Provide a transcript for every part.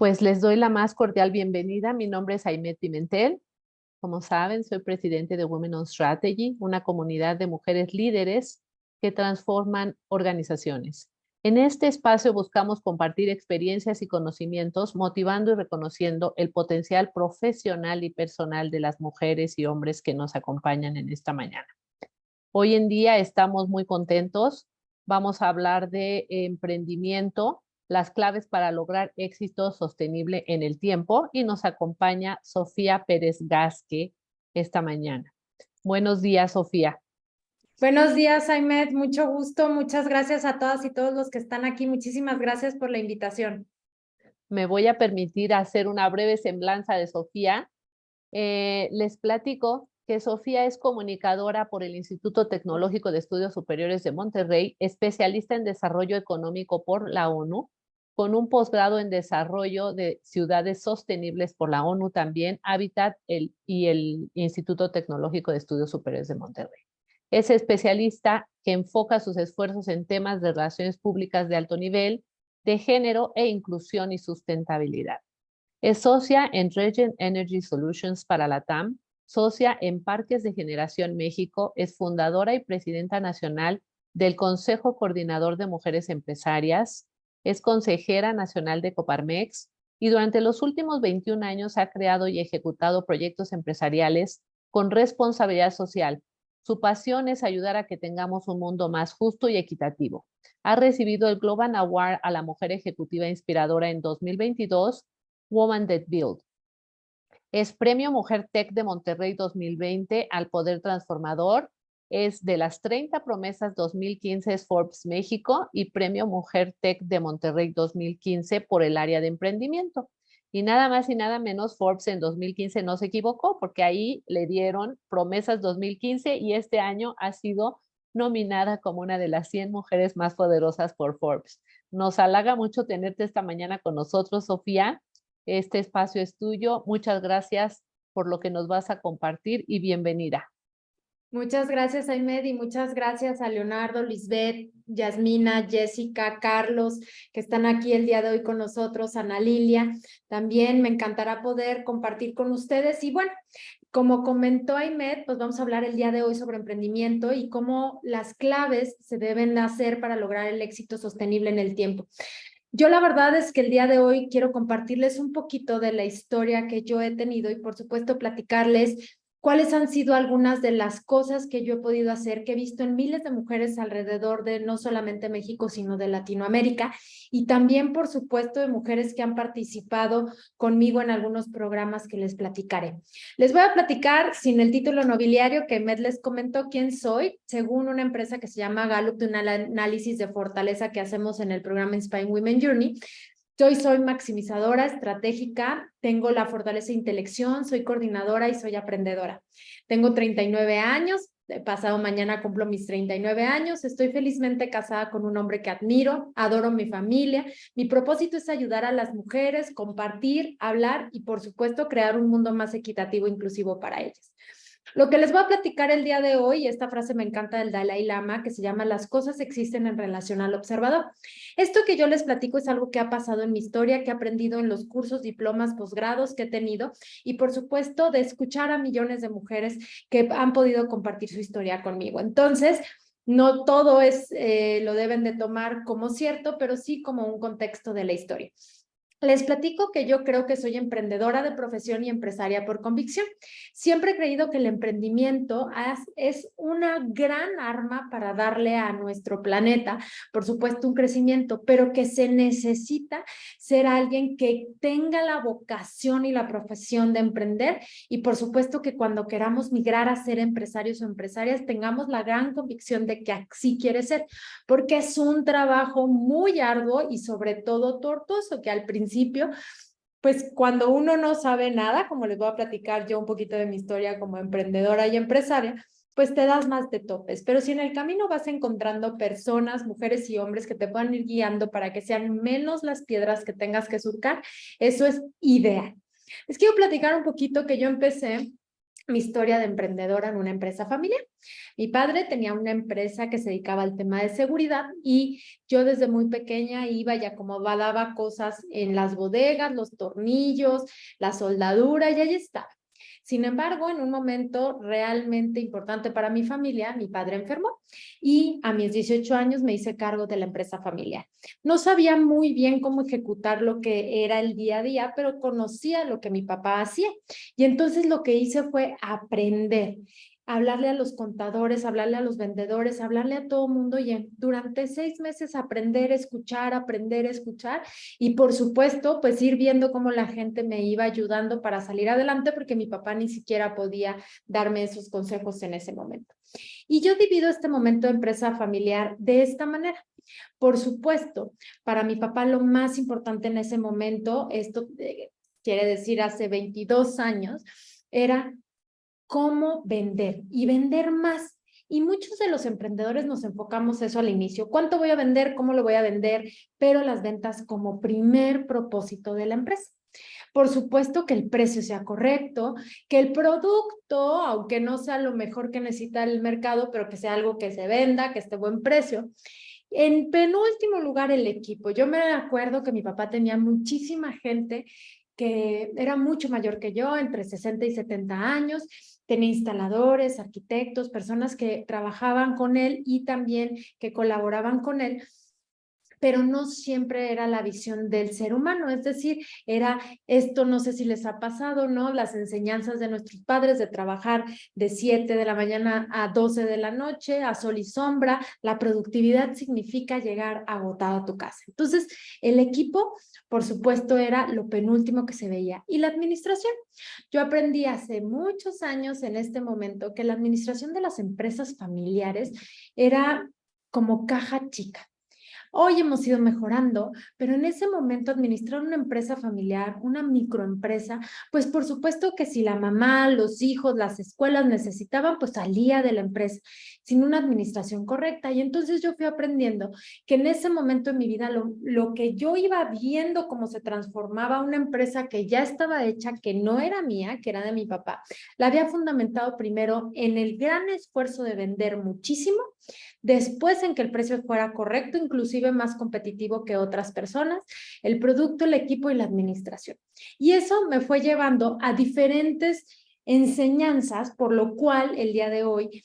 Pues les doy la más cordial bienvenida. Mi nombre es Aimet Pimentel. Como saben, soy presidente de Women on Strategy, una comunidad de mujeres líderes que transforman organizaciones. En este espacio buscamos compartir experiencias y conocimientos, motivando y reconociendo el potencial profesional y personal de las mujeres y hombres que nos acompañan en esta mañana. Hoy en día estamos muy contentos. Vamos a hablar de emprendimiento, las claves para lograr éxito sostenible en el tiempo, y nos acompaña Sofía Pérez Gasque esta mañana. Buenos días, Sofía. Buenos días, Aimet. Mucho gusto. Muchas gracias a todas y todos los que están aquí. Muchísimas gracias por la invitación. Me voy a permitir hacer una breve semblanza de Sofía. Les platico que Sofía es comunicadora por el Instituto Tecnológico de Estudios Superiores de Monterrey, especialista en desarrollo económico por la ONU, con un posgrado en desarrollo de ciudades sostenibles por la ONU también, Hábitat y el Instituto Tecnológico de Estudios Superiores de Monterrey. Es especialista que enfoca sus esfuerzos en temas de relaciones públicas de alto nivel, de género e inclusión y sustentabilidad. Es socia en Regen Energy Solutions para la TAM, socia en Parques de Generación México, es fundadora y presidenta nacional del Consejo Coordinador de Mujeres Empresarias, es consejera nacional de Coparmex y durante los últimos 21 años ha creado y ejecutado proyectos empresariales con responsabilidad social. Su pasión es ayudar a que tengamos un mundo más justo y equitativo. Ha recibido el Global Award a la Mujer Ejecutiva Inspiradora en 2022, Woman That Build. Es Premio Mujer Tech de Monterrey 2020 al Poder Transformador. Es de las 30 promesas 2015 es Forbes México y Premio Mujer Tech de Monterrey 2015 por el área de emprendimiento. Y nada más y nada menos, Forbes en 2015 no se equivocó, porque ahí le dieron promesas 2015 y este año ha sido nominada como una de las 100 mujeres más poderosas por Forbes. Nos halaga mucho tenerte esta mañana con nosotros, Sofía. Este espacio es tuyo. Muchas gracias por lo que nos vas a compartir y bienvenida. Muchas gracias, Aimet, y muchas gracias a Leonardo, Lisbeth, Yasmina, Jessica, Carlos, que están aquí el día de hoy con nosotros, Ana Lilia. También me encantará poder compartir con ustedes. Y bueno, como comentó Aimet, pues vamos a hablar el día de hoy sobre emprendimiento y cómo las claves se deben hacer para lograr el éxito sostenible en el tiempo. Yo la verdad es que el día de hoy quiero compartirles un poquito de la historia que yo he tenido y por supuesto platicarles cuáles han sido algunas de las cosas que yo he podido hacer, que he visto en miles de mujeres alrededor de no solamente México, sino de Latinoamérica, y también, por supuesto, de mujeres que han participado conmigo en algunos programas que les platicaré. Les voy a platicar, sin el título nobiliario, que Med les comentó quién soy, según una empresa que se llama Gallup, de un análisis de fortaleza que hacemos en el programa Inspiring Women Journey. Soy maximizadora estratégica, tengo la fortaleza de intelección, soy coordinadora y soy aprendedora. Tengo 39 años, pasado mañana cumplo mis 39 años, estoy felizmente casada con un hombre que admiro, adoro mi familia. Mi propósito es ayudar a las mujeres, compartir, hablar y por supuesto crear un mundo más equitativo e inclusivo para ellas. Lo que les voy a platicar el día de hoy, esta frase me encanta del Dalai Lama, que se llama "Las cosas existen en relación al observador". Esto que yo les platico es algo que ha pasado en mi historia, que he aprendido en los cursos, diplomas, posgrados que he tenido y por supuesto de escuchar a millones de mujeres que han podido compartir su historia conmigo. Entonces, no todo lo deben de tomar como cierto, pero sí como un contexto de la historia. Les platico que yo creo que soy emprendedora de profesión y empresaria por convicción. Siempre he creído que el emprendimiento es una gran arma para darle a nuestro planeta, por supuesto, un crecimiento, pero que se necesita ser alguien que tenga la vocación y la profesión de emprender y, por supuesto, que cuando queramos migrar a ser empresarios o empresarias tengamos la gran convicción de que así quiere ser, porque es un trabajo muy arduo y sobre todo tortuoso, que al principio, pues cuando uno no sabe nada, como les voy a platicar yo un poquito de mi historia como emprendedora y empresaria, pues te das más de topes. Pero si en el camino vas encontrando personas, mujeres y hombres que te puedan ir guiando para que sean menos las piedras que tengas que surcar, eso es ideal. Les quiero platicar un poquito que yo empecé mi historia de emprendedora en una empresa familiar. Mi padre tenía una empresa que se dedicaba al tema de seguridad y yo desde muy pequeña iba y acomodaba cosas en las bodegas, los tornillos, la soldadura y ahí estaba. Sin embargo, en un momento realmente importante para mi familia, mi padre enfermó y a mis 18 años me hice cargo de la empresa familiar. No sabía muy bien cómo ejecutar lo que era el día a día, pero conocía lo que mi papá hacía. Y entonces lo que hice fue aprender, hablarle a los contadores, hablarle a los vendedores, hablarle a todo mundo y durante 6 meses aprender a escuchar y por supuesto pues ir viendo cómo la gente me iba ayudando para salir adelante porque mi papá ni siquiera podía darme esos consejos en ese momento. Y yo divido este momento de empresa familiar de esta manera. Por supuesto, para mi papá lo más importante en ese momento, esto quiere decir hace 22 años, era cómo vender y vender más. Y muchos de los emprendedores nos enfocamos eso al inicio. ¿Cuánto voy a vender? ¿Cómo lo voy a vender? Pero las ventas como primer propósito de la empresa. Por supuesto que el precio sea correcto, que el producto, aunque no sea lo mejor que necesita el mercado, pero que sea algo que se venda, que esté buen precio. En penúltimo lugar, el equipo. Yo me acuerdo que mi papá tenía muchísima gente que era mucho mayor que yo, entre 60 y 70 años, tenía instaladores, arquitectos, personas que trabajaban con él y también que colaboraban con él, pero no siempre era la visión del ser humano, es decir, era esto, no sé si les ha pasado, ¿no? Las enseñanzas de nuestros padres de trabajar de 7 de la mañana a 12 de la noche, a sol y sombra, la productividad significa llegar agotado a tu casa. Entonces, el equipo, por supuesto, era lo penúltimo que se veía. Y la administración. Yo aprendí hace muchos años en este momento que la administración de las empresas familiares era como caja chica. Hoy hemos ido mejorando, pero en ese momento administrar una empresa familiar, una microempresa, pues por supuesto que si la mamá, los hijos, las escuelas necesitaban, pues salía de la empresa sin una administración correcta. Y entonces yo fui aprendiendo que en ese momento en mi vida lo que yo iba viendo cómo se transformaba una empresa que ya estaba hecha, que no era mía, que era de mi papá, la había fundamentado primero en el gran esfuerzo de vender muchísimo, después en que el precio fuera correcto, inclusive más competitivo que otras personas, el producto, el equipo y la administración. Y eso me fue llevando a diferentes enseñanzas, por lo cual el día de hoy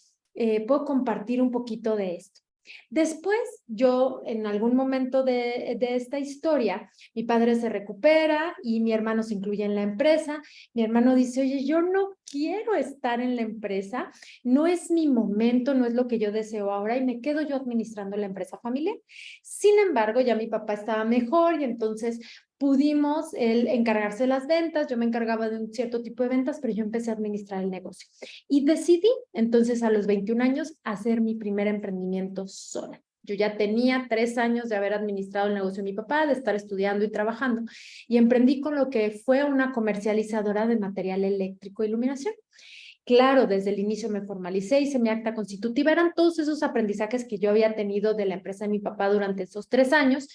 puedo compartir un poquito de esto. Después, yo en algún momento de esta historia, mi padre se recupera y mi hermano se incluye en la empresa. Mi hermano dice, oye, yo no quiero estar en la empresa, no es mi momento, no es lo que yo deseo ahora y me quedo yo administrando la empresa familiar. Sin embargo, ya mi papá estaba mejor y entonces pudimos él encargarse de las ventas, yo me encargaba de un cierto tipo de ventas, pero yo empecé a administrar el negocio. Y decidí entonces a los 21 años hacer mi primer emprendimiento sola. Yo ya tenía 3 años de haber administrado el negocio de mi papá, de estar estudiando y trabajando, y emprendí con lo que fue una comercializadora de material eléctrico e iluminación. Claro, desde el inicio me formalicé, hice mi acta constitutiva, eran todos esos aprendizajes que yo había tenido de la empresa de mi papá durante esos 3 años.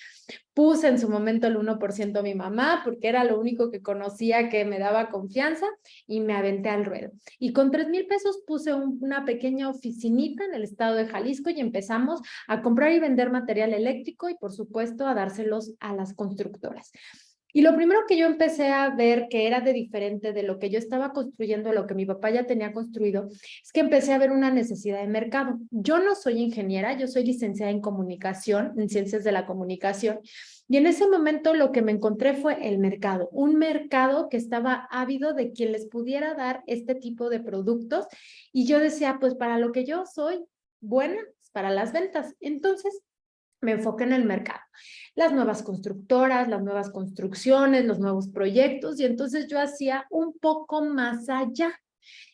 Puse en su momento el 1% a mi mamá porque era lo único que conocía que me daba confianza y me aventé al ruedo. Y con 3,000 pesos puse una pequeña oficinita en el estado de Jalisco y empezamos a comprar y vender material eléctrico y por supuesto a dárselos a las constructoras. Y lo primero que yo empecé a ver que era de diferente de lo que yo estaba construyendo, lo que mi papá ya tenía construido, es que empecé a ver una necesidad de mercado. Yo no soy ingeniera, yo soy licenciada en comunicación, en ciencias de la comunicación, y en ese momento lo que me encontré fue el mercado, un mercado que estaba ávido de quien les pudiera dar este tipo de productos, y yo decía, pues para lo que yo soy buena, para las ventas. Entonces, me enfoqué en el mercado, las nuevas constructoras, las nuevas construcciones, los nuevos proyectos, y entonces yo hacía un poco más allá.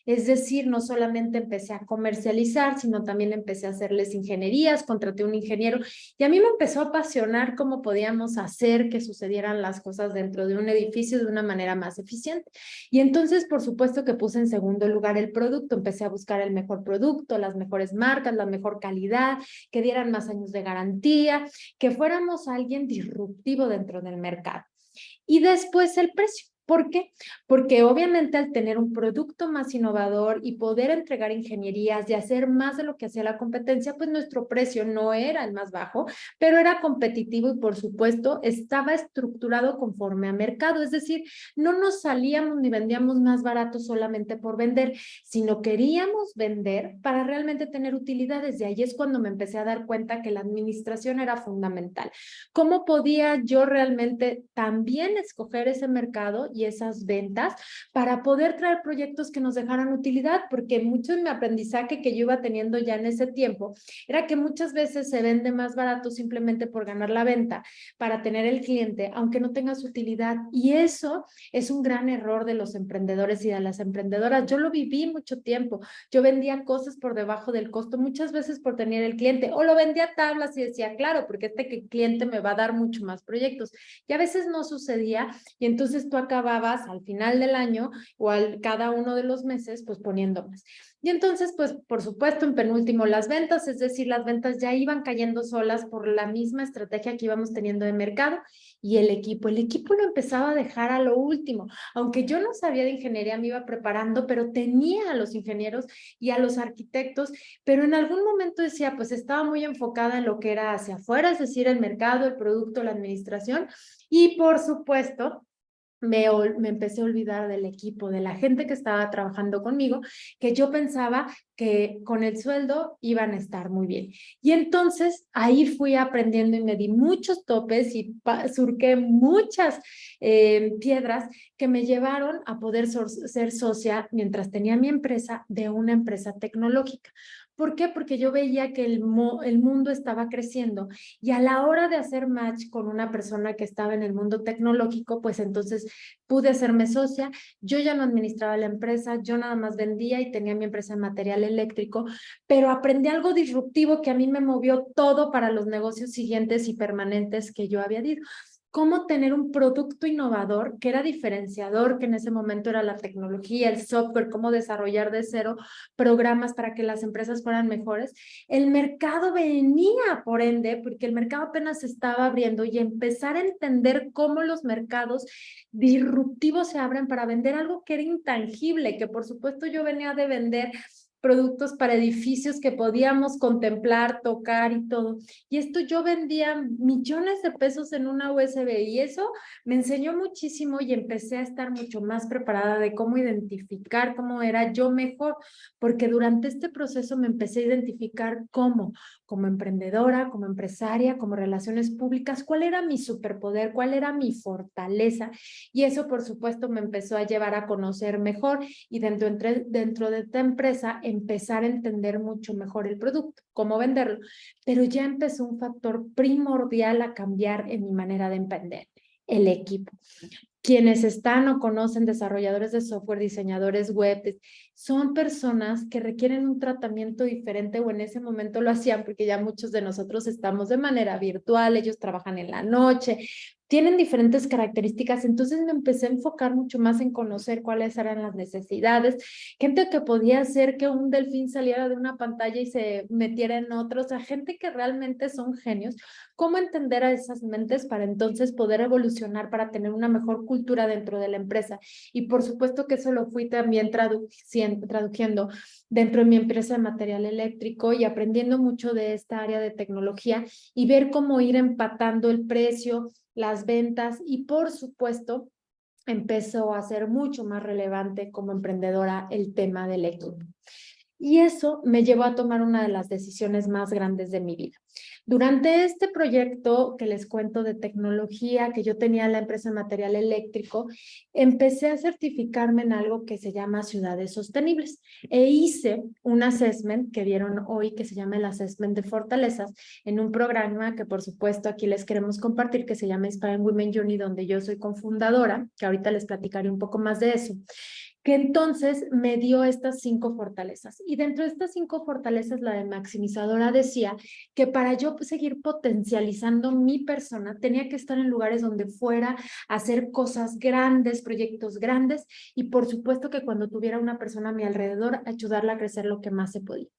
Es decir, no solamente empecé a comercializar, sino también empecé a hacerles ingenierías, contraté un ingeniero y a mí me empezó a apasionar cómo podíamos hacer que sucedieran las cosas dentro de un edificio de una manera más eficiente. Y entonces, por supuesto que puse en segundo lugar el producto, empecé a buscar el mejor producto, las mejores marcas, la mejor calidad, que dieran más años de garantía, que fuéramos alguien disruptivo dentro del mercado. Y después el precio. ¿Por qué? Porque obviamente al tener un producto más innovador y poder entregar ingenierías y hacer más de lo que hacía la competencia, pues nuestro precio no era el más bajo, pero era competitivo y por supuesto estaba estructurado conforme a mercado, es decir, no nos salíamos ni vendíamos más barato solamente por vender, sino queríamos vender para realmente tener utilidades. Y ahí es cuando me empecé a dar cuenta que la administración era fundamental. ¿Cómo podía yo realmente también escoger ese mercado y esas ventas para poder traer proyectos que nos dejaran utilidad? Porque mucho de mi aprendizaje que yo iba teniendo ya en ese tiempo era que muchas veces se vende más barato simplemente por ganar la venta, para tener el cliente, aunque no tengas utilidad. Y eso es un gran error de los emprendedores y de las emprendedoras. Yo lo viví mucho tiempo. Yo vendía cosas por debajo del costo, muchas veces por tener el cliente, o lo vendía a tablas y decía, claro, porque cliente me va a dar mucho más proyectos. Y a veces no sucedía, y entonces tú acababas al final del año o cada uno de los meses, pues poniendo más. Y entonces, pues, por supuesto, en penúltimo, las ventas, es decir, las ventas ya iban cayendo solas por la misma estrategia que íbamos teniendo de mercado. Y el equipo lo empezaba a dejar a lo último. Aunque yo no sabía de ingeniería, me iba preparando, pero tenía a los ingenieros y a los arquitectos, pero en algún momento decía, pues estaba muy enfocada en lo que era hacia afuera, es decir, el mercado, el producto, la administración, y por supuesto, me empecé a olvidar del equipo, de la gente que estaba trabajando conmigo, que yo pensaba que con el sueldo iban a estar muy bien. Y entonces ahí fui aprendiendo y me di muchos topes y surqué muchas piedras que me llevaron a poder ser socia mientras tenía mi empresa de una empresa tecnológica. ¿Por qué? Porque yo veía que el mundo estaba creciendo y a la hora de hacer match con una persona que estaba en el mundo tecnológico, pues entonces pude hacerme socia. Yo ya no administraba la empresa, yo nada más vendía y tenía mi empresa de material eléctrico, pero aprendí algo disruptivo que a mí me movió todo para los negocios siguientes y permanentes que yo había dicho. Cómo tener un producto innovador que era diferenciador, que en ese momento era la tecnología, el software, cómo desarrollar de cero programas para que las empresas fueran mejores. El mercado venía, por ende, porque el mercado apenas se estaba abriendo, y empezar a entender cómo los mercados disruptivos se abren para vender algo que era intangible, que por supuesto yo venía de vender productos para edificios que podíamos contemplar, tocar y todo. Y esto yo vendía millones de pesos en una USB y eso me enseñó muchísimo y empecé a estar mucho más preparada de cómo identificar cómo era yo mejor, porque durante este proceso me empecé a identificar como emprendedora, como empresaria, como relaciones públicas, cuál era mi superpoder, cuál era mi fortaleza. Y eso, por supuesto, me empezó a llevar a conocer mejor y dentro de esta empresa empezar a entender mucho mejor el producto, cómo venderlo. Pero ya empezó un factor primordial a cambiar en mi manera de emprender: el equipo. Quienes están o conocen desarrolladores de software, diseñadores web, son personas que requieren un tratamiento diferente, o en ese momento lo hacían porque ya muchos de nosotros estamos de manera virtual, ellos trabajan en la noche, tienen diferentes características. Entonces me empecé a enfocar mucho más en conocer cuáles eran las necesidades, gente que podía hacer que un delfín saliera de una pantalla y se metiera en otro, o sea, gente que realmente son genios. Cómo entender a esas mentes para entonces poder evolucionar, para tener una mejor cultura dentro de la empresa. Y por supuesto que eso lo fui también traduciendo dentro de mi empresa de material eléctrico y aprendiendo mucho de esta área de tecnología y ver cómo ir empatando el precio, las ventas, y por supuesto empezó a ser mucho más relevante como emprendedora el tema del equipo. Y eso me llevó a tomar una de las decisiones más grandes de mi vida. Durante este proyecto que les cuento de tecnología que yo tenía en la empresa de material eléctrico, empecé a certificarme en algo que se llama ciudades sostenibles e hice un assessment que vieron hoy, que se llama el assessment de fortalezas, en un programa que por supuesto aquí les queremos compartir, que se llama Inspiring Women Journey, donde yo soy cofundadora, que ahorita les platicaré un poco más de eso. que entonces me dio estas 5 fortalezas. Y dentro de estas 5 fortalezas, la de maximizadora decía que para yo seguir potencializando mi persona, tenía que estar en lugares donde fuera a hacer cosas grandes, proyectos grandes, y por supuesto que cuando tuviera una persona a mi alrededor, ayudarla a crecer lo que más se podía.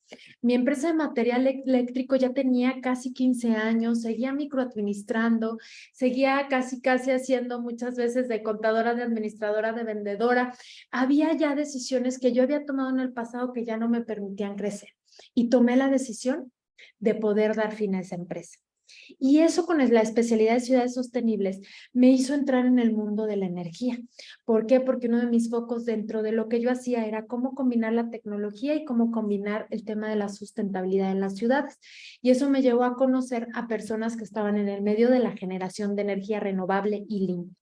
Mi empresa de material eléctrico ya tenía casi 15 años, seguía microadministrando, seguía casi haciendo muchas veces de contadora, de administradora, de vendedora. Había ya decisiones que yo había tomado en el pasado que ya no me permitían crecer. Y tomé la decisión de poder dar fin a esa empresa. Y eso con la especialidad de ciudades sostenibles me hizo entrar en el mundo de la energía. ¿Por qué? Porque uno de mis focos dentro de lo que yo hacía era cómo combinar la tecnología y cómo combinar el tema de la sustentabilidad en las ciudades. Y eso me llevó a conocer a personas que estaban en el medio de la generación de energía renovable y limpia.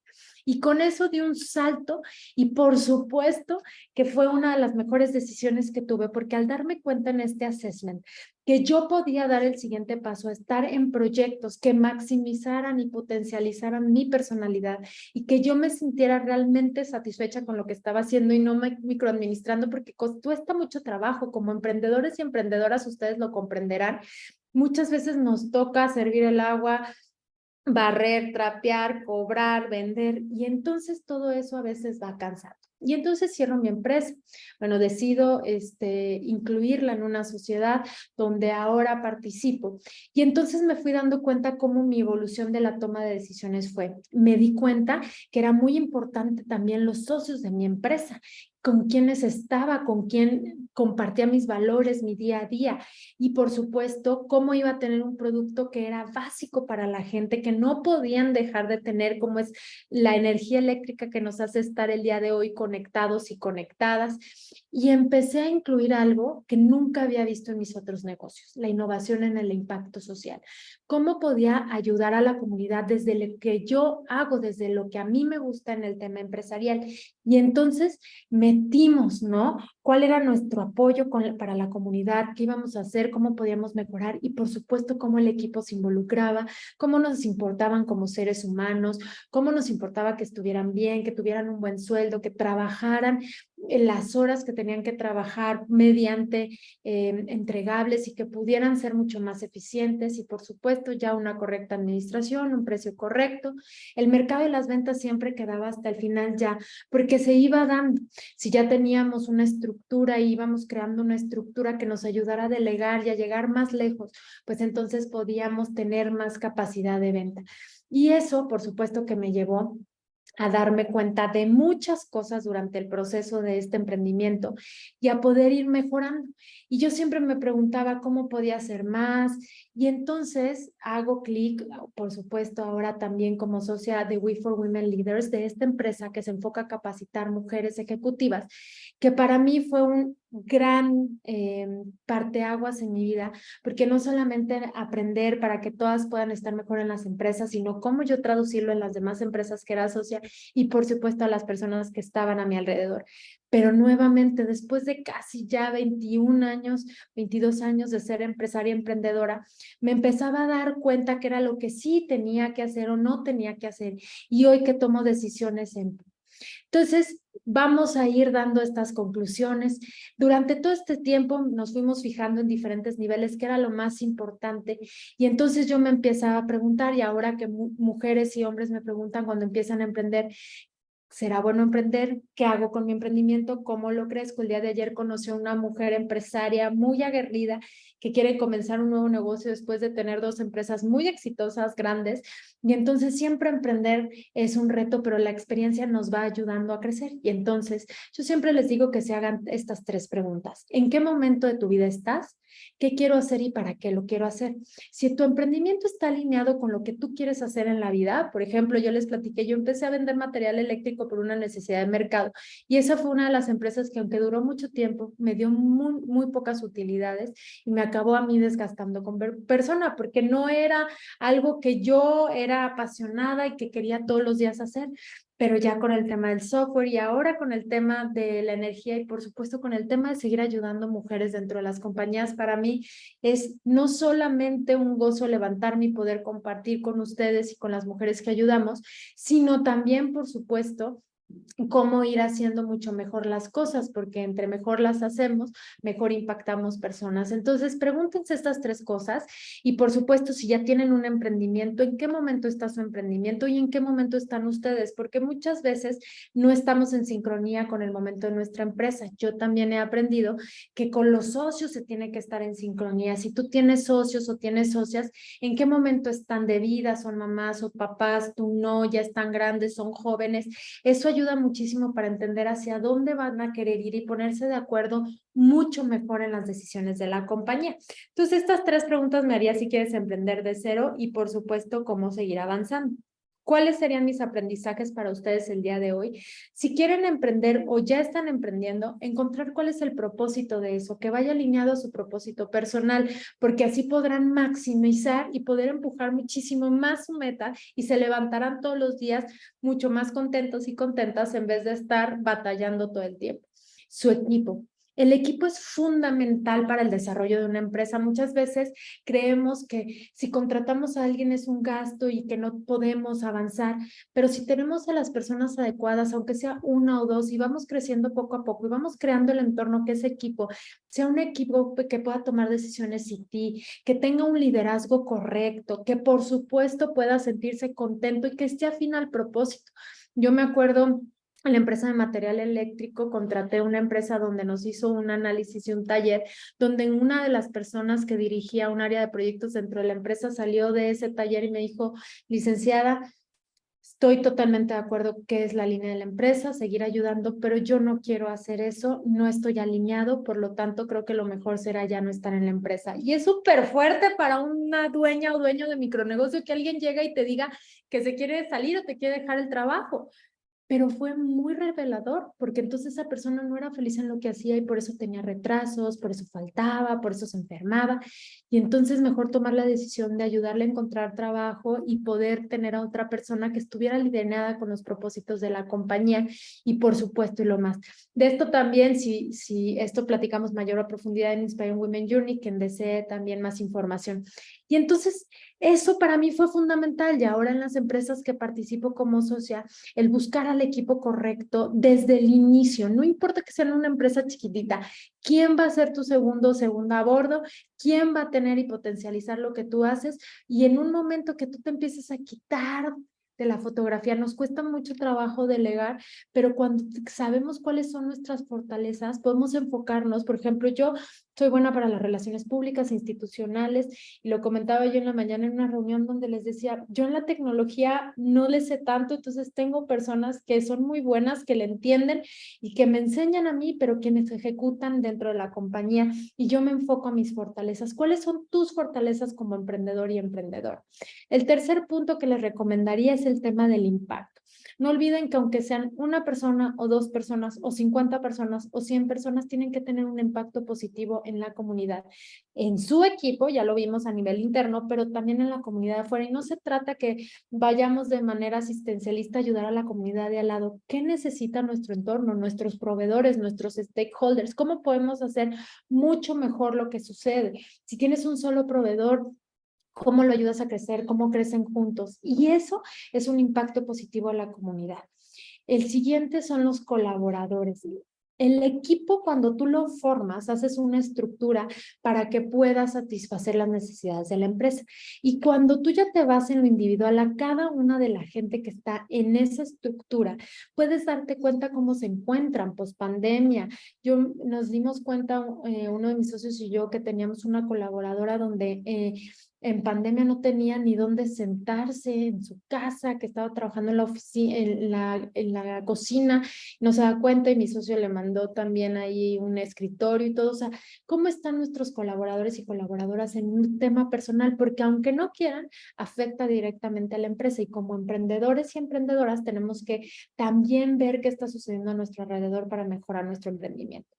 Y con eso di un salto y por supuesto que fue una de las mejores decisiones que tuve, porque al darme cuenta en este assessment que yo podía dar el siguiente paso, estar en proyectos que maximizaran y potencializaran mi personalidad y que yo me sintiera realmente satisfecha con lo que estaba haciendo y no me microadministrando, porque cuesta mucho trabajo. Como emprendedores y emprendedoras, ustedes lo comprenderán, muchas veces nos toca servir el agua, barrer, trapear, cobrar, vender, y entonces todo eso a veces va cansando. Y entonces cierro mi empresa. Bueno, decido incluirla en una sociedad donde ahora participo. Y entonces me fui dando cuenta cómo mi evolución de la toma de decisiones fue. Me di cuenta que era muy importante también los socios de mi empresa, con quienes estaba, con quien compartía mis valores, mi día a día. Y por supuesto, cómo iba a tener un producto que era básico para la gente, que no podían dejar de tener, como es la energía eléctrica que nos hace estar el día de hoy conectados y conectadas. Y empecé a incluir algo que nunca había visto en mis otros negocios, la innovación en el impacto social. ¿Cómo podía ayudar a la comunidad desde lo que yo hago, desde lo que a mí me gusta en el tema empresarial? Y entonces metimos, ¿no? ¿Cuál era nuestro apoyo para la comunidad? ¿Qué íbamos a hacer? ¿Cómo podíamos mejorar? Y por supuesto, cómo el equipo se involucraba, cómo nos importaban como seres humanos, cómo nos importaba que estuvieran bien, que tuvieran un buen sueldo, que trabajaran en las horas que tenían que trabajar mediante entregables y que pudieran ser mucho más eficientes, y por supuesto ya una correcta administración, un precio correcto. El mercado de las ventas siempre quedaba hasta el final ya, porque se iba dando. Si ya teníamos una estructura y íbamos creando una estructura que nos ayudara a delegar y a llegar más lejos, pues entonces podíamos tener más capacidad de venta. Y eso, por supuesto, que me llevó a darme cuenta de muchas cosas durante el proceso de este emprendimiento y a poder ir mejorando. Y yo siempre me preguntaba cómo podía hacer más, y entonces hago clic, por supuesto, ahora también como socia de We for Women Leaders, de esta empresa que se enfoca a capacitar mujeres ejecutivas, que para mí fue un gran parteaguas en mi vida, porque no solamente aprender para que todas puedan estar mejor en las empresas, sino cómo yo traducirlo en las demás empresas que era socia, y por supuesto a las personas que estaban a mi alrededor. Pero nuevamente, después de casi ya 21 años, 22 años de ser empresaria emprendedora, me empezaba a dar cuenta que era lo que sí tenía que hacer o no tenía que hacer, y hoy que tomo decisiones en... Entonces, vamos a ir dando estas conclusiones. Durante todo este tiempo nos fuimos fijando en diferentes niveles, que era lo más importante. Y entonces yo me empezaba a preguntar, y ahora que mujeres y hombres me preguntan cuando empiezan a emprender, ¿será bueno emprender? ¿Qué hago con mi emprendimiento? ¿Cómo lo crezco? El día de ayer conocí a una mujer empresaria muy aguerrida que quiere comenzar un nuevo negocio después de tener 2 empresas muy exitosas, grandes. Y entonces siempre emprender es un reto, pero la experiencia nos va ayudando a crecer. Y entonces yo siempre les digo que se hagan estas 3 preguntas. ¿En qué momento de tu vida estás? ¿Qué quiero hacer y para qué lo quiero hacer? Si tu emprendimiento está alineado con lo que tú quieres hacer en la vida, por ejemplo, yo les platiqué, yo empecé a vender material eléctrico por una necesidad de mercado, y esa fue una de las empresas que, aunque duró mucho tiempo, me dio muy pocas utilidades y me acabó a mí desgastando con persona, porque no era algo que yo era apasionada y que quería todos los días hacer. Pero ya con el tema del software y ahora con el tema de la energía y por supuesto con el tema de seguir ayudando mujeres dentro de las compañías, para mí es no solamente un gozo levantarme y poder compartir con ustedes y con las mujeres que ayudamos, sino también, por supuesto, cómo ir haciendo mucho mejor las cosas, porque entre mejor las hacemos, mejor impactamos personas. Entonces, pregúntense estas tres cosas y por supuesto, si ya tienen un emprendimiento, ¿en qué momento está su emprendimiento y en qué momento están ustedes? Porque muchas veces no estamos en sincronía con el momento de nuestra empresa. Yo también he aprendido que con los socios se tiene que estar en sincronía. Si tú tienes socios o tienes socias, ¿en qué momento están de vida? ¿Son mamás o papás? ¿Tú no? ¿Ya están grandes? ¿Son jóvenes? Eso ayuda muchísimo para entender hacia dónde van a querer ir y ponerse de acuerdo mucho mejor en las decisiones de la compañía. Entonces, estas tres preguntas me haría si quieres emprender de cero y, por supuesto, cómo seguir avanzando. ¿Cuáles serían mis aprendizajes para ustedes el día de hoy? Si quieren emprender o ya están emprendiendo, encontrar cuál es el propósito de eso, que vaya alineado a su propósito personal, porque así podrán maximizar y poder empujar muchísimo más su meta y se levantarán todos los días mucho más contentos y contentas en vez de estar batallando todo el tiempo. Su equipo. El equipo es fundamental para el desarrollo de una empresa. Muchas veces creemos que si contratamos a alguien es un gasto y que no podemos avanzar, pero si tenemos a las personas adecuadas, aunque sea una o dos, y vamos creciendo poco a poco y vamos creando el entorno que ese equipo sea un equipo que pueda tomar decisiones sin ti, que tenga un liderazgo correcto, que por supuesto pueda sentirse contento y que esté afín al propósito. Yo me acuerdo en la empresa de material eléctrico, contraté una empresa donde nos hizo un análisis y un taller, donde una de las personas que dirigía un área de proyectos dentro de la empresa salió de ese taller y me dijo, licenciada, estoy totalmente de acuerdo que es la línea de la empresa, seguir ayudando, pero yo no quiero hacer eso, no estoy alineado, por lo tanto creo que lo mejor será ya no estar en la empresa. Y es súper fuerte para una dueña o dueño de micronegocio que alguien llega y te diga que se quiere salir o te quiere dejar el trabajo. Pero fue muy revelador, porque entonces esa persona no era feliz en lo que hacía y por eso tenía retrasos, por eso faltaba, por eso se enfermaba. Y entonces mejor tomar la decisión de ayudarle a encontrar trabajo y poder tener a otra persona que estuviera alineada con los propósitos de la compañía y por supuesto y lo más. De esto también, si esto platicamos mayor a profundidad en Inspiring Women Journey, quien desee también más información. Y entonces eso para mí fue fundamental y ahora en las empresas que participo como socia, el buscar al equipo correcto desde el inicio, no importa que sea una empresa chiquitita, quién va a ser tu segundo o segunda a bordo, quién va a tener y potencializar lo que tú haces y en un momento que tú te empieces a quitar de la fotografía, nos cuesta mucho trabajo delegar, pero cuando sabemos cuáles son nuestras fortalezas, podemos enfocarnos. Por ejemplo, yo soy buena para las relaciones públicas e institucionales y lo comentaba yo en la mañana en una reunión donde les decía, yo en la tecnología no le sé tanto, entonces tengo personas que son muy buenas, que le entienden y que me enseñan a mí, pero quienes ejecutan dentro de la compañía y yo me enfoco a mis fortalezas. ¿Cuáles son tus fortalezas como emprendedor y emprendedor? El tercer punto que les recomendaría es el tema del impacto. No olviden que aunque sean una persona o dos personas o 50 personas o 100 personas, tienen que tener un impacto positivo en la comunidad, en su equipo, ya lo vimos a nivel interno, pero también en la comunidad de afuera. Y no se trata que vayamos de manera asistencialista a ayudar a la comunidad de al lado. ¿Qué necesita nuestro entorno, nuestros proveedores, nuestros stakeholders? ¿Cómo podemos hacer mucho mejor lo que sucede? Si tienes un solo proveedor, ¿cómo lo ayudas a crecer? ¿Cómo crecen juntos? Y eso es un impacto positivo a la comunidad. El siguiente son los colaboradores. El equipo, cuando tú lo formas, haces una estructura para que pueda satisfacer las necesidades de la empresa. Y cuando tú ya te vas en lo individual a cada una de la gente que está en esa estructura, puedes darte cuenta cómo se encuentran post pandemia. Nos dimos cuenta, uno de mis socios y yo, que teníamos una colaboradora donde en pandemia no tenía ni dónde sentarse en su casa, que estaba trabajando en la oficina, en la cocina, no se da cuenta y mi socio le mandó también ahí un escritorio y todo. O sea, ¿cómo están nuestros colaboradores y colaboradoras en un tema personal? Porque aunque no quieran, afecta directamente a la empresa y como emprendedores y emprendedoras tenemos que también ver qué está sucediendo a nuestro alrededor para mejorar nuestro emprendimiento.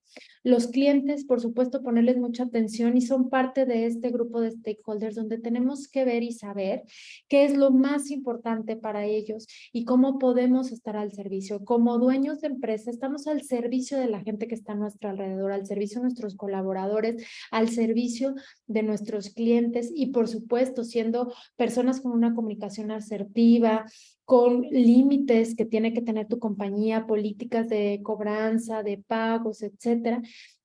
Los clientes, por supuesto, ponerles mucha atención y son parte de este grupo de stakeholders donde donde tenemos que ver y saber qué es lo más importante para ellos y cómo podemos estar al servicio. Como dueños de empresa, estamos al servicio de la gente que está a nuestro alrededor, al servicio de nuestros colaboradores, al servicio de nuestros clientes y, por supuesto, siendo personas con una comunicación asertiva, con límites que tiene que tener tu compañía, políticas de cobranza, de pagos, etcétera,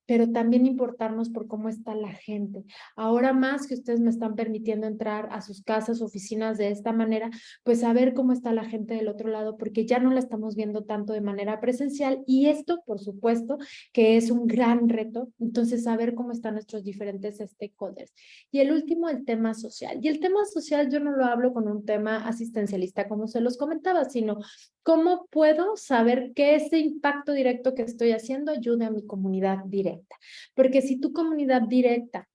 pero también importarnos por cómo está la gente. Ahora más que ustedes me están permitiendo entrar a sus casas, oficinas de esta manera, pues saber cómo está la gente del otro lado, porque ya no la estamos viendo tanto de manera presencial y esto, por supuesto, que es un gran reto. Entonces, saber cómo están nuestros diferentes stakeholders. Y el último, el tema social. Y el tema social yo no lo hablo con un tema asistencialista, como se los comentaba, sino cómo puedo saber que ese impacto directo que estoy haciendo ayude a mi comunidad directa. Porque si tu comunidad directa,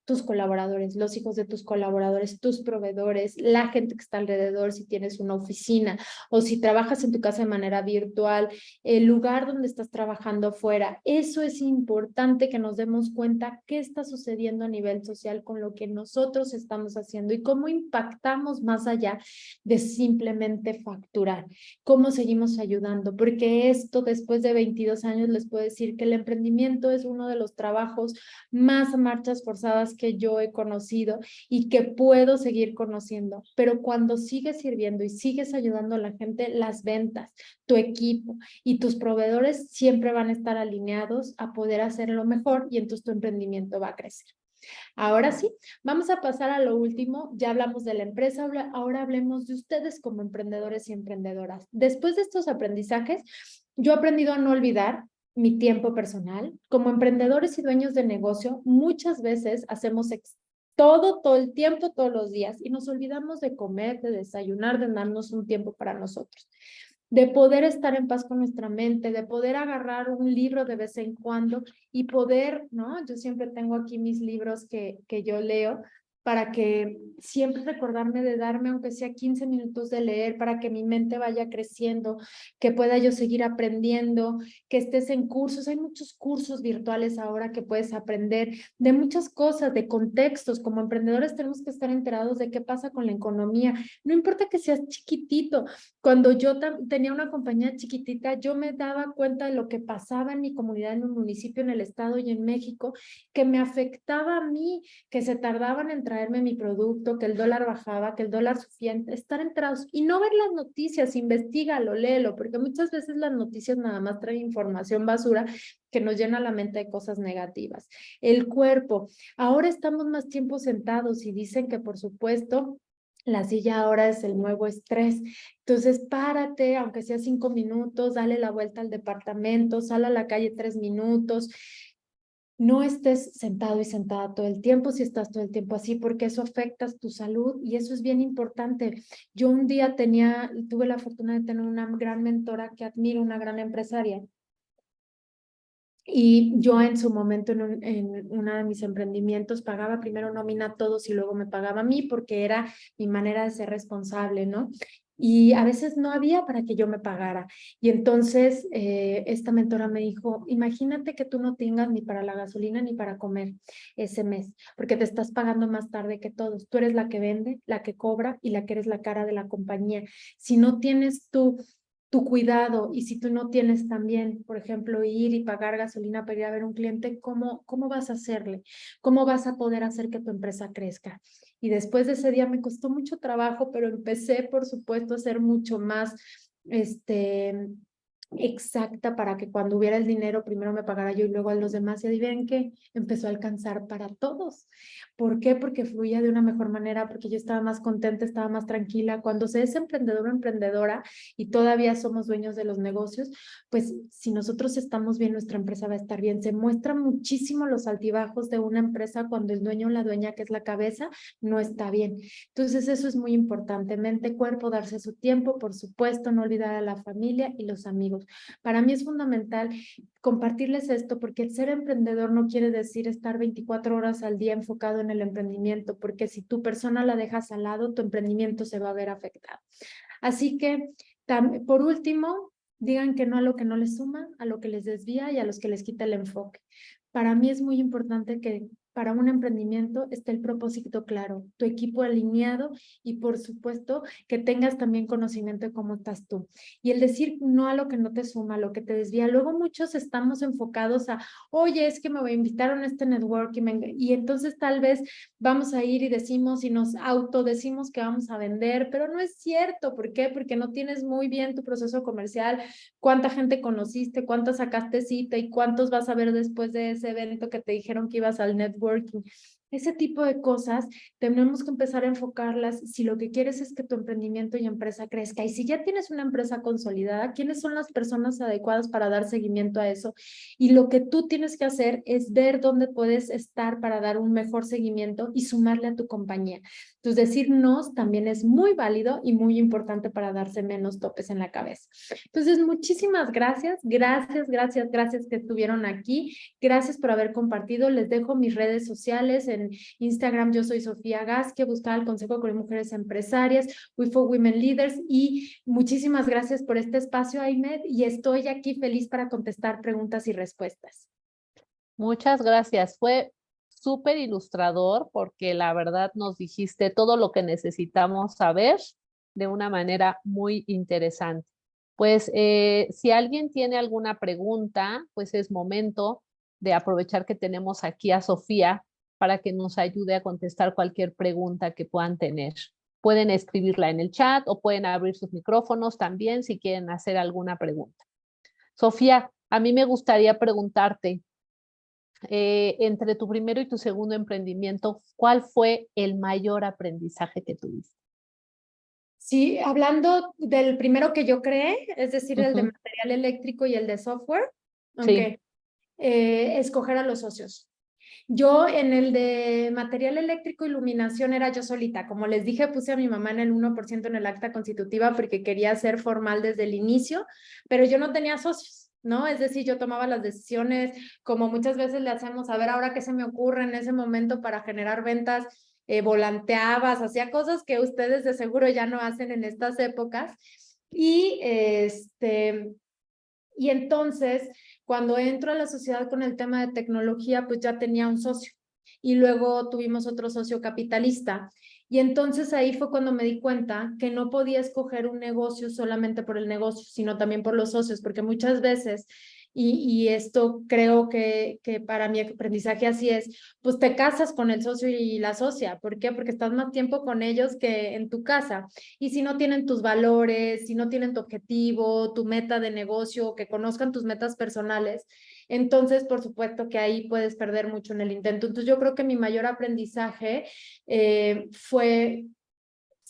tus colaboradores, los hijos de tus colaboradores, tus proveedores, la gente que está alrededor, si tienes una oficina o si trabajas en tu casa de manera virtual, el lugar donde estás trabajando afuera. Eso es importante que nos demos cuenta qué está sucediendo a nivel social con lo que nosotros estamos haciendo y cómo impactamos más allá de simplemente facturar. Cómo seguimos ayudando, porque esto después de 22 años les puedo decir que el emprendimiento es uno de los trabajos más a marchas forzadas que yo he conocido y que puedo seguir conociendo, pero cuando sigues sirviendo y sigues ayudando a la gente, las ventas, tu equipo y tus proveedores siempre van a estar alineados a poder hacerlo mejor y entonces tu emprendimiento va a crecer. Ahora sí, vamos a pasar a lo último. Ya hablamos de la empresa, ahora hablemos de ustedes como emprendedores y emprendedoras. Después de estos aprendizajes, yo he aprendido a no olvidar mi tiempo personal. Como emprendedores y dueños de negocio, muchas veces hacemos todo el tiempo, todos los días, y nos olvidamos de comer, de desayunar, de darnos un tiempo para nosotros, de poder estar en paz con nuestra mente, de poder agarrar un libro de vez en cuando y poder, ¿no? Yo siempre tengo aquí mis libros que yo leo para que siempre recordarme de darme, aunque sea 15 minutos de leer, para que mi mente vaya creciendo, que pueda yo seguir aprendiendo, que estés en cursos. Hay muchos cursos virtuales ahora que puedes aprender de muchas cosas, de contextos. Como emprendedores tenemos que estar enterados de qué pasa con la economía. No importa que seas chiquitito. Cuando yo tenía una compañía chiquitita, yo me daba cuenta de lo que pasaba en mi comunidad, en un municipio, en el estado y en México, que me afectaba a mí, que se tardaban en traerme mi producto, que el dólar bajaba, que el dólar sufría, estar enterados y no ver las noticias, investígalo, léelo, porque muchas veces las noticias nada más traen información basura que nos llena la mente de cosas negativas. El cuerpo, ahora estamos más tiempo sentados y dicen que por supuesto la silla ahora es el nuevo estrés. Entonces, párate, aunque sea 5 minutos, dale la vuelta al departamento, sal a la calle 3 minutos. No estés sentado y sentada todo el tiempo si estás todo el tiempo así, porque eso afecta tu salud y eso es bien importante. Yo un día tuve la fortuna de tener una gran mentora que admiro, una gran empresaria. Y yo en su momento en uno de mis emprendimientos pagaba primero nómina a todos y luego me pagaba a mí porque era mi manera de ser responsable, ¿no? Y a veces no había para que yo me pagara. Y entonces esta mentora me dijo, imagínate que tú no tengas ni para la gasolina ni para comer ese mes, porque te estás pagando más tarde que todos. Tú eres la que vende, la que cobra y la que eres la cara de la compañía. Si no tienes tu cuidado y si tú no tienes también, por ejemplo, ir y pagar gasolina para ir a ver un cliente, ¿cómo vas a hacerle? ¿Cómo vas a poder hacer que tu empresa crezca? Y después de ese día me costó mucho trabajo, pero empecé, por supuesto, a ser mucho más, exacta para que cuando hubiera el dinero primero me pagara yo y luego a los demás. Y adivinen qué, empezó a alcanzar para todos. ¿Por qué? Porque fluía de una mejor manera, porque yo estaba más contenta, estaba más tranquila. Cuando se es emprendedor o emprendedora y todavía somos dueños de los negocios, pues si nosotros estamos bien, nuestra empresa va a estar bien. Se muestran muchísimo los altibajos de una empresa cuando el dueño o la dueña, que es la cabeza, no está bien. Entonces eso es muy importante. Mente, cuerpo, darse su tiempo, por supuesto, no olvidar a la familia y los amigos. Para mí es fundamental compartirles esto porque el ser emprendedor no quiere decir estar 24 horas al día enfocado en el emprendimiento, porque si tu persona la dejas al lado, tu emprendimiento se va a ver afectado. Así que, por último, digan que no a lo que no les suma, a lo que les desvía y a los que les quita el enfoque. Para mí es muy importante que para un emprendimiento esté el propósito claro, tu equipo alineado y por supuesto que tengas también conocimiento de cómo estás tú. Y el decir no a lo que no te suma, a lo que te desvía. Luego muchos estamos enfocados a, oye, es que me voy a invitar a este networking y entonces tal vez vamos a ir y decimos y nos autodecimos que vamos a vender, pero no es cierto. ¿Por qué? Porque no tienes muy bien tu proceso comercial, cuánta gente conociste, cuántas sacaste cita y cuántos vas a ver después de ese evento que te dijeron que ibas al networking. Ese tipo de cosas tenemos que empezar a enfocarlas si lo que quieres es que tu emprendimiento y empresa crezca. Y si ya tienes una empresa consolidada, ¿quiénes son las personas adecuadas para dar seguimiento a eso? Y lo que tú tienes que hacer es ver dónde puedes estar para dar un mejor seguimiento y sumarle a tu compañía. Entonces, decir no también es muy válido y muy importante para darse menos topes en la cabeza. Entonces, muchísimas gracias, gracias que estuvieron aquí. Gracias por haber compartido. Les dejo mis redes sociales. En Instagram yo soy Sofía Gasque, buscar el Consejo con Mujeres Empresarias, We for Women Leaders, y muchísimas gracias por este espacio, Aymed, y estoy aquí feliz para contestar preguntas y respuestas. Muchas gracias. Fue súper ilustrador porque la verdad nos dijiste todo lo que necesitamos saber de una manera muy interesante. Pues si alguien tiene alguna pregunta, pues es momento de aprovechar que tenemos aquí a Sofía para que nos ayude a contestar cualquier pregunta que puedan tener. Pueden escribirla en el chat o pueden abrir sus micrófonos también si quieren hacer alguna pregunta. Sofía, a mí me gustaría preguntarte, entre tu primero y tu segundo emprendimiento, ¿cuál fue el mayor aprendizaje que tuviste? Sí, hablando del primero que yo creé, es decir, el de material eléctrico y el de software, Sí. escoger a los socios. Yo en el de material eléctrico, iluminación, era yo solita. Como les dije, puse a mi mamá en el 1% en el acta constitutiva porque quería ser formal desde el inicio, pero yo no tenía socios, ¿no? Es decir, yo tomaba las decisiones, como muchas veces le hacemos, a ver, ahora qué se me ocurre en ese momento para generar ventas, volanteabas, hacía cosas que ustedes de seguro ya no hacen en estas épocas. Y y entonces, cuando entro a la sociedad con el tema de tecnología, pues ya tenía un socio y luego tuvimos otro socio capitalista. Y entonces ahí fue cuando me di cuenta que no podía escoger un negocio solamente por el negocio, sino también por los socios, porque muchas veces, y esto creo que para mi aprendizaje así es, pues te casas con el socio y la socia. ¿Por qué? Porque estás más tiempo con ellos que en tu casa. Y si no tienen tus valores, si no tienen tu objetivo, tu meta de negocio, que conozcan tus metas personales, entonces por supuesto que ahí puedes perder mucho en el intento. Entonces yo creo que mi mayor aprendizaje fue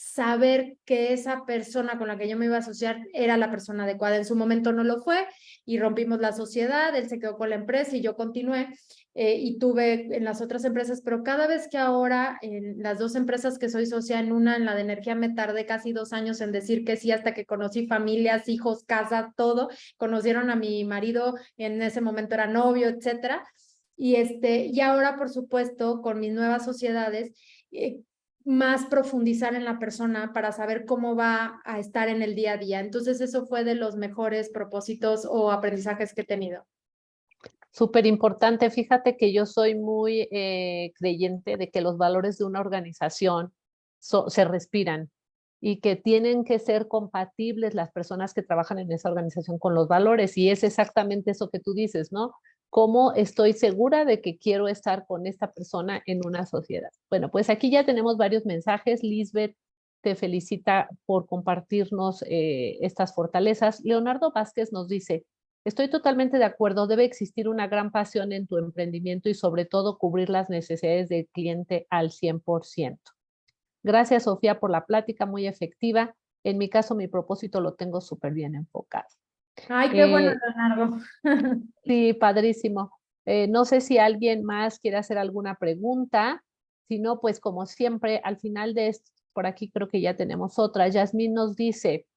saber que esa persona con la que yo me iba a asociar era la persona adecuada. En su momento no lo fue y rompimos la sociedad, él se quedó con la empresa y yo continué y tuve en las otras empresas, pero cada vez que ahora en las dos empresas que soy socia, en una, en la de energía, me tardé casi 2 años en decir que sí, hasta que conocí familias, hijos, casa, todo. Conocieron a mi marido, en ese momento era novio, etcétera. Y ahora, por supuesto, con mis nuevas sociedades, más profundizar en la persona para saber cómo va a estar en el día a día. Entonces, eso fue de los mejores propósitos o aprendizajes que he tenido. Súper importante. Fíjate que yo soy muy creyente de que los valores de una organización se respiran y que tienen que ser compatibles las personas que trabajan en esa organización con los valores. Y es exactamente eso que tú dices, ¿no? ¿Cómo estoy segura de que quiero estar con esta persona en una sociedad? Bueno, pues aquí ya tenemos varios mensajes. Lisbeth te felicita por compartirnos estas fortalezas. Leonardo Vázquez nos dice, estoy totalmente de acuerdo, debe existir una gran pasión en tu emprendimiento y sobre todo cubrir las necesidades del cliente al 100%. Gracias, Sofía, por la plática muy efectiva. En mi caso, mi propósito lo tengo súper bien enfocado. Ay, qué bueno, Leonardo. Sí, padrísimo. No sé si alguien más quiere hacer alguna pregunta. Si no, pues como siempre, al final de esto, por aquí creo que ya tenemos otra. Yasmín nos dice,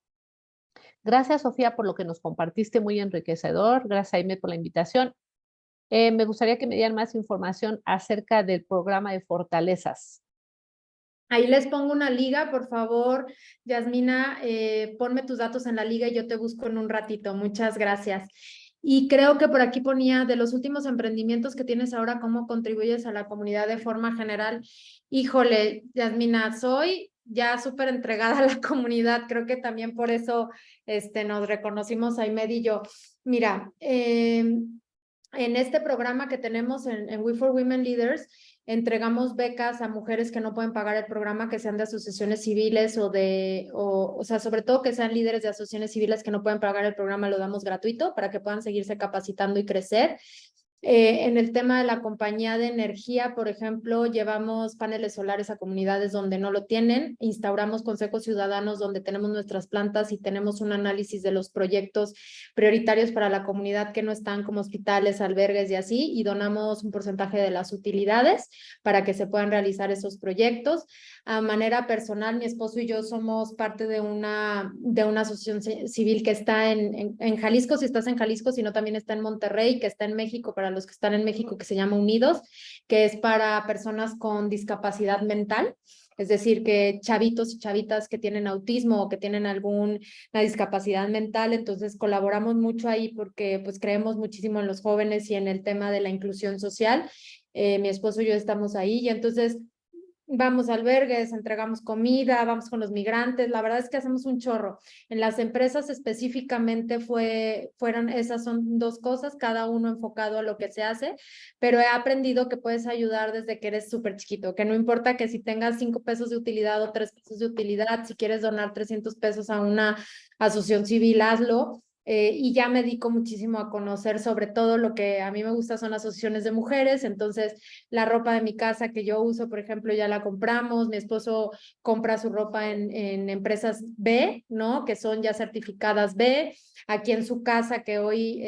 gracias, Sofía, por lo que nos compartiste, muy enriquecedor. Gracias, Aime, por la invitación. Me gustaría que me dieran más información acerca del programa de fortalezas. Ahí les pongo una liga, por favor, Yasmina, ponme tus datos en la liga y yo te busco en un ratito. Muchas gracias. Y creo que por aquí ponía de los últimos emprendimientos que tienes ahora, ¿cómo contribuyes a la comunidad de forma general? Híjole, Yasmina, soy ya súper entregada a la comunidad. Creo que también por eso nos reconocimos Aymed y yo. Mira, en este programa que tenemos en We for Women Leaders, entregamos becas a mujeres que no pueden pagar el programa, que sean de asociaciones civiles o sea, sobre todo que sean líderes de asociaciones civiles que no pueden pagar el programa, lo damos gratuito para que puedan seguirse capacitando y crecer. En el tema de la compañía de energía, por ejemplo, llevamos paneles solares a comunidades donde no lo tienen, instauramos consejos ciudadanos donde tenemos nuestras plantas y tenemos un análisis de los proyectos prioritarios para la comunidad que no están, como hospitales, albergues y así, y donamos un porcentaje de las utilidades para que se puedan realizar esos proyectos. A manera personal, mi esposo y yo somos parte de una asociación civil que está en Jalisco, si estás en Jalisco, sino también está en Monterrey, que está en México, para los que están en México, que se llama Unidos, que es para personas con discapacidad mental. Es decir, que chavitos y chavitas que tienen autismo o que tienen alguna discapacidad mental, entonces colaboramos mucho ahí porque pues creemos muchísimo en los jóvenes y en el tema de la inclusión social. Mi esposo y yo estamos ahí y entonces vamos a albergues, entregamos comida, vamos con los migrantes, la verdad es que hacemos un chorro. En las empresas específicamente fueron, esas son dos cosas, cada uno enfocado a lo que se hace, pero he aprendido que puedes ayudar desde que eres súper chiquito, que no importa que si tengas 5 pesos de utilidad o 3 pesos de utilidad, si quieres donar 300 pesos a una asociación civil, hazlo. Y ya me dedico muchísimo a conocer sobre todo lo que a mí me gusta son asociaciones de mujeres, entonces la ropa de mi casa que yo uso, por ejemplo, ya la compramos, mi esposo compra su ropa en empresas B, ¿no? Que son ya certificadas B. Aquí en su casa, que hoy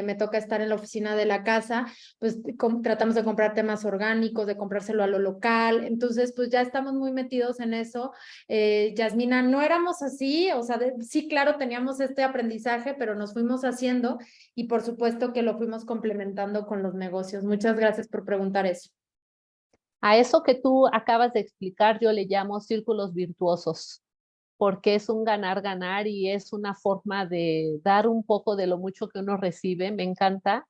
me toca estar en la oficina de la casa, pues tratamos de comprar temas orgánicos, de comprárselo a lo local, entonces pues ya estamos muy metidos en eso. Yasmina, no éramos así, o sea, sí, claro, teníamos este aprendizaje, pero nos fuimos haciendo y por supuesto que lo fuimos complementando con los negocios. Muchas gracias por preguntar eso. A eso que tú acabas de explicar, yo le llamo círculos virtuosos, porque es un ganar-ganar y es una forma de dar un poco de lo mucho que uno recibe. Me encanta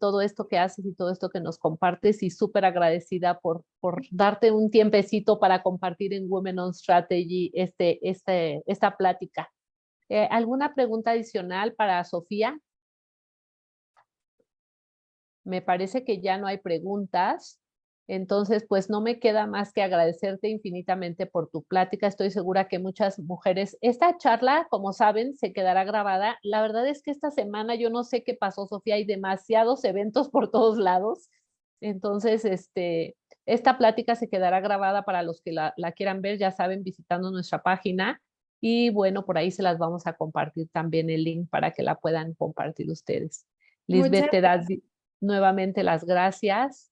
todo esto que haces y todo esto que nos compartes y súper agradecida por darte un tiempecito para compartir en Women on Strategy esta plática. ¿Alguna pregunta adicional para Sofía? Me parece que ya no hay preguntas. Entonces, pues no me queda más que agradecerte infinitamente por tu plática. Estoy segura que muchas mujeres, esta charla, como saben, se quedará grabada. La verdad es que esta semana yo no sé qué pasó, Sofía, hay demasiados eventos por todos lados. Entonces, esta plática se quedará grabada para los que la quieran ver, ya saben, visitando nuestra página. Y bueno, por ahí se las vamos a compartir también el link para que la puedan compartir ustedes. Lisbeth, Muchas te das nuevamente las gracias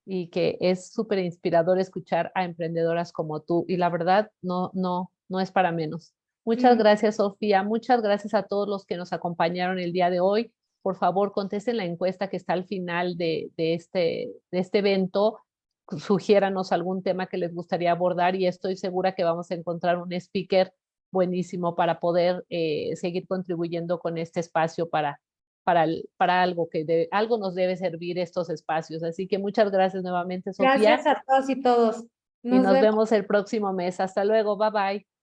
y que es súper inspirador escuchar a emprendedoras como tú y la verdad no es para menos. Muchas gracias, Sofía. Muchas gracias a todos los que nos acompañaron el día de hoy. Por favor, contesten la encuesta que está al final de este evento. Sugiéranos algún tema que les gustaría abordar y estoy segura que vamos a encontrar un speaker buenísimo para poder seguir contribuyendo con este espacio para algo algo nos debe servir estos espacios. Así que muchas gracias nuevamente, Sofía. gracias a todos y todos. Y Nos nos vemos. vemos el próximo mes. Hasta luego. Bye bye.